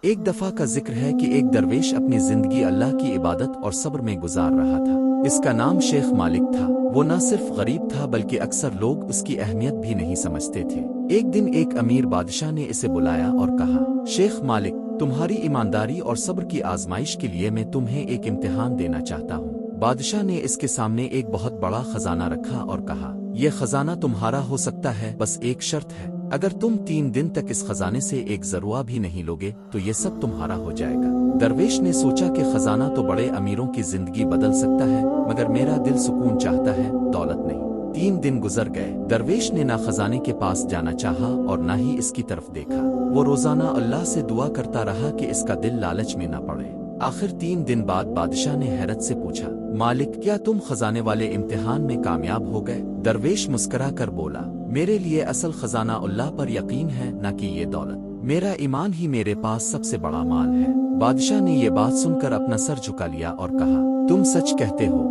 ایک دفعہ کا ذکر ہے کہ ایک درویش اپنی زندگی اللہ کی عبادت اور صبر میں گزار رہا تھا۔ اس کا نام شیخ مالک تھا۔ وہ نہ صرف غریب تھا بلکہ اکثر لوگ اس کی اہمیت بھی نہیں سمجھتے تھے۔ ایک دن ایک امیر بادشاہ نے اسے بلایا اور کہا، شیخ مالک، تمہاری ایمانداری اور صبر کی آزمائش کے لیے میں تمہیں ایک امتحان دینا چاہتا ہوں۔ بادشاہ نے اس کے سامنے ایک بہت بڑا خزانہ رکھا اور کہا، یہ خزانہ تمہارا ہو سکتا ہے، بس ایک شرط ہے۔ اگر تم 3 دن تک اس خزانے سے ایک ذرہ بھی نہیں لوگے تو یہ سب تمہارا ہو جائے گا۔ درویش نے سوچا کہ خزانہ تو بڑے امیروں کی زندگی بدل سکتا ہے، مگر میرا دل سکون چاہتا ہے، دولت نہیں۔ 3 دن گزر گئے۔ درویش نے نہ خزانے کے پاس جانا چاہا اور نہ ہی اس کی طرف دیکھا۔ وہ روزانہ اللہ سے دعا کرتا رہا کہ اس کا دل لالچ میں نہ پڑے۔ آخر 3 دن بعد بادشاہ نے حیرت سے پوچھا، مالک، کیا تم خزانے والے امتحان میں کامیاب ہو گئے؟ درویش مسکرا کر بولا، میرے لیے اصل خزانہ اللہ پر یقین ہے، نہ کہ یہ دولت۔ میرا ایمان ہی میرے پاس سب سے بڑا مال ہے۔ بادشاہ نے یہ بات سن کر اپنا سر جھکا لیا اور کہا، تم سچ کہتے ہو۔